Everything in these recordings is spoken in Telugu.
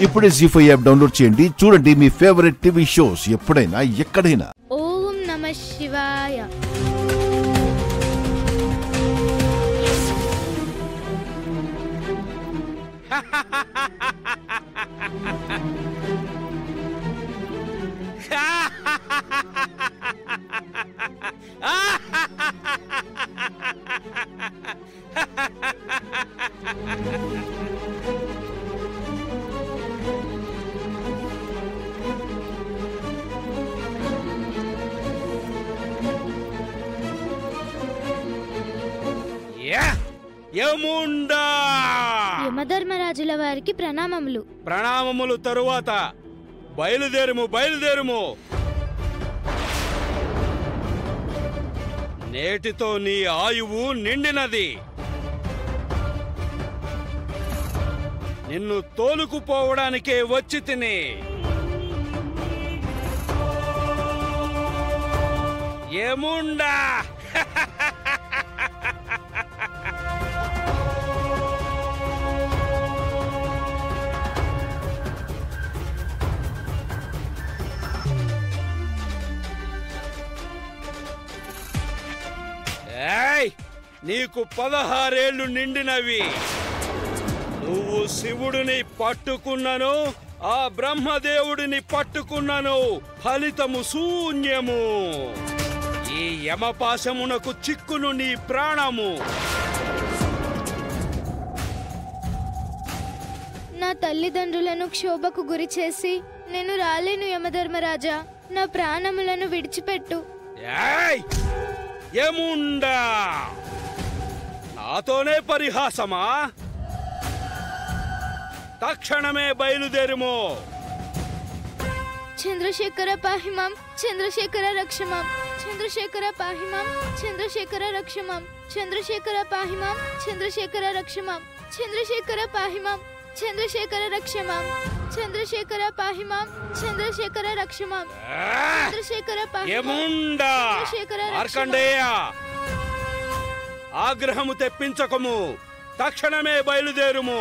ఇప్పుడే జీ5 యాప్ డౌన్లోడ్ చేయండి. చూడండి మీ ఫేవరెట్ టీవీ షోస్ ఎప్పుడైనా ఎక్కడైనా. ఓం నమః శివాయ. యమధర్మరాజుల వారికి ప్రణామములు. ప్రణామములు తరువాత బయలుదేరుము. నేటితో నీ ఆయువు నిండినది. నిన్ను తోలుకుపోవడానికే వచ్చి తిని. ఏముండా నీకు 16 ఏళ్లు నిండినవి. నువ్వు శివుడిని పట్టుకున్నను, ఆ బ్రహ్మదేవుడిని పట్టుకున్నను, ఫలితము శూన్యము. ఈ యమపాశమునకు చిక్కును నీ ప్రాణము. నా తల్లిదండ్రులను క్షోభకు గురి చేసి నేను రాలేను యమధర్మరాజా. నా ప్రాణములను విడిచిపెట్టు. ఏముండా నాతోనే పరిహాసమా? తక్షణమే బయలుదేరుము. చంద్రశేఖర పాహిమాం, చంద్రశేఖర రక్షమాం, చంద్రశేఖర పాహిమాం, చంద్రశేఖర రక్షమాం, చంద్రశేఖర పాహిమాం, చంద్రశేఖర రక్షమాం, చంద్రశేఖర పాహిమాం, చంద్రశేఖర రక్షమాం, చంద్రశేఖర పాహిమాం, చంద్రశేఖర రక్షమాం, చంద్రశేఖర పాహిమాం, చంద్రశేఖర మార్కండేయ, ఆగ్రహము తెప్పించకము. తక్షణమే బయలుదేరుము.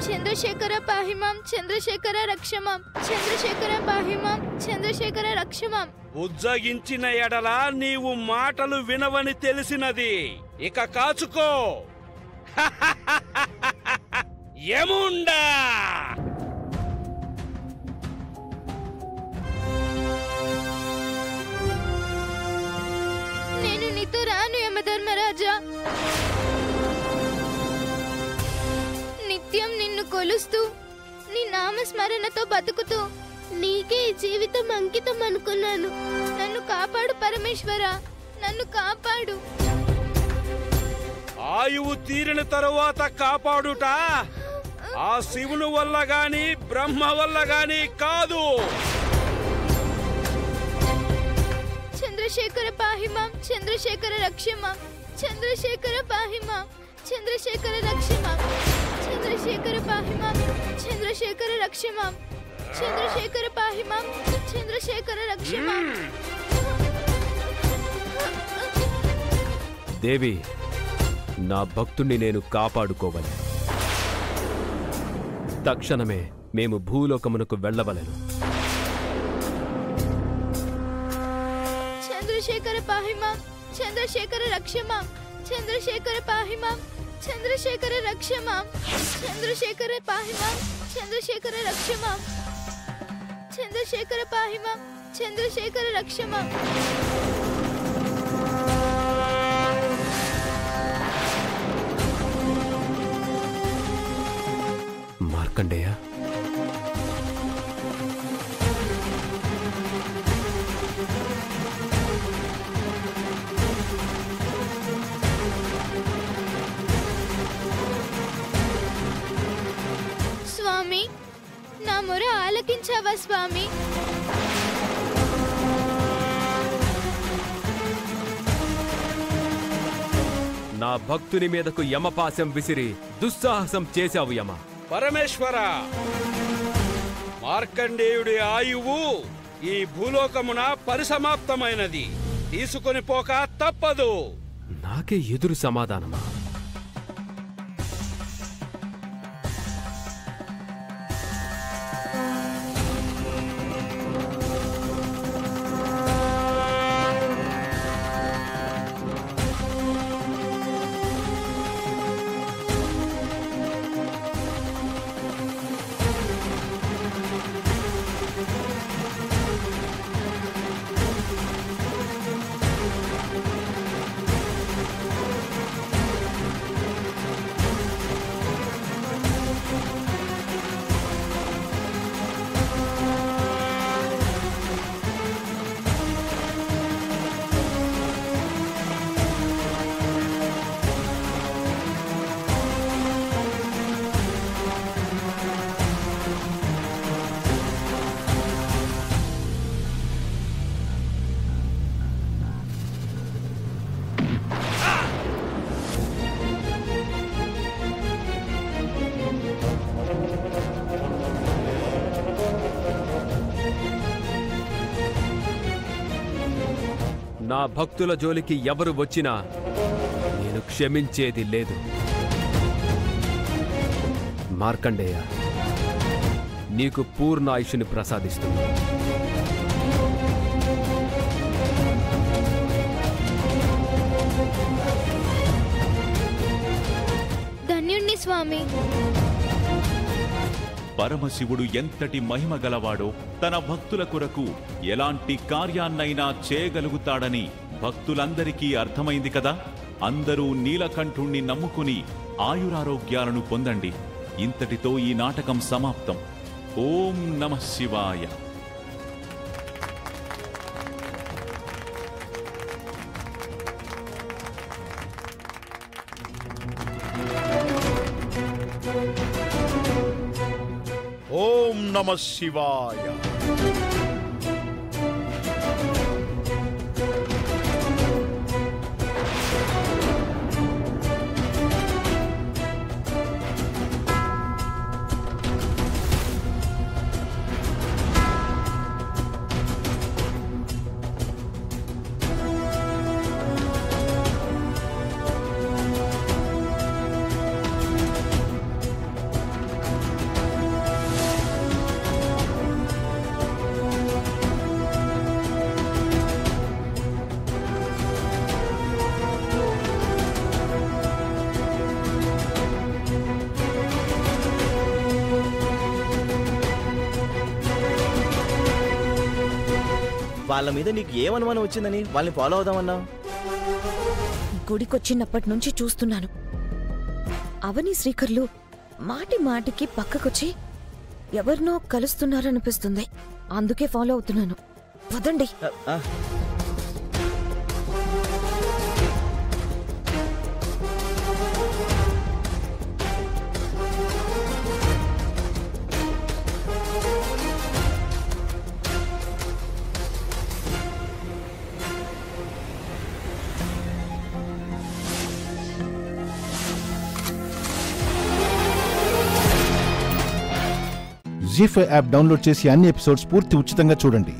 చంద్రశేఖర పాహిమాం, చంద్రశేఖర రక్షమాం, చంద్రశేఖర పాహిమాం, చంద్రశేఖర రక్షమాం. ఉజ్జగించిన ఎడల నీవు మాటలు వినవని తెలిసినది. ఇక కాచుకో. ఏముండా నేను నీతో రాను యమధర్మరాజా. నిత్యం నిన్ను కొలుస్తూ నీ నామస్మరణతో బతుకుతూ నీకే జీవితం అంకితం అనుకున్నాను. నన్ను కాపాడు పరమేశ్వరా, నన్ను కాపాడు. ఆయువు తీరిన తరువాత కాపాడుట ఆ శివుని వల్ల గాని బ్రహ్మ వల్ల గాని కాదు. చంద్రశేఖర పాహిమాం, చంద్రశేఖర రక్షమాం, చంద్రశేఖర పాహిమాం, చంద్రశేఖర రక్షమాం, చంద్రశేఖర పాహిమాం, చంద్రశేఖర రక్షమాం, చంద్రశేఖర పాహిమాం, చంద్రశేఖర రక్షమాం. దేవి, నా భక్తుణ్ణి నేను కాపాడుకోవాలి. తక్షణమే మేము భూలోకమునకు వెళ్ళవలెను. చంద్రశేఖర పాహిమాం, చంద్రశేఖర రక్షమాం, చంద్రశేఖర పాహిమాం, చంద్రశేఖర రక్షమాం, చంద్రశేఖర పాహిమాం, చంద్రశేఖర రక్షమాం, చంద్రశేఖర పాహిమాం, చంద్రశేఖర రక్షమాం. మార్కండేయ, స్వామి, నా మొర ఆలకించావా స్వామి? నా భక్తుని మీదకు యమపాశం విసిరి దుస్సాహసం చేశావు యమ. పరమేశ్వర, మార్కండేయుడి ఆయువు ఈ భూలోకమున పరిసమాప్తమైనది. తీసుకొని పోక తప్పదు. నాకే ఎదురు సమాధానమా? నా భక్తుల జోలికి ఎవరు వచ్చినా నేను క్షమించేది లేదు. మార్కండేయ, నీకు పూర్ణ ఆయుష్ని ప్రసాదిస్తుంది. ధన్యుణ్ణి స్వామి. పరమశివుడు ఎంతటి మహిమ గలవాడో తన భక్తుల కొరకు ఎలాంటి కార్యాన్నైనా చేయగలుగుతాడని భక్తులందరికీ అర్థమైంది కదా. అందరూ నీలకంఠుణ్ణి నమ్ముకుని ఆయురారోగ్యాలను పొందండి. ఇంతటితో ఈ నాటకం సమాప్తం. ఓం నమః శివాయ. ఓం నమః శివాయ. వాళ్ళ మీద నీకు ఏమనుమానం వచ్చిందని వాళ్ళని ఫాలో అవుదామన్నా? గుడికొచ్చినప్పటి నుంచి చూస్తున్నాను. అవని శ్రీకర్లు మాటి మాటికి పక్కకొచ్చి ఎవరినో కలుస్తున్నారనిపిస్తుంది. అందుకే ఫాలో అవుతున్నాను. వదండి. జీ5 యాప్ డౌన్లోడ్ చేసి అన్ని ఎపిసోడ్స్ పూర్తి ఉచితంగా చూడండి.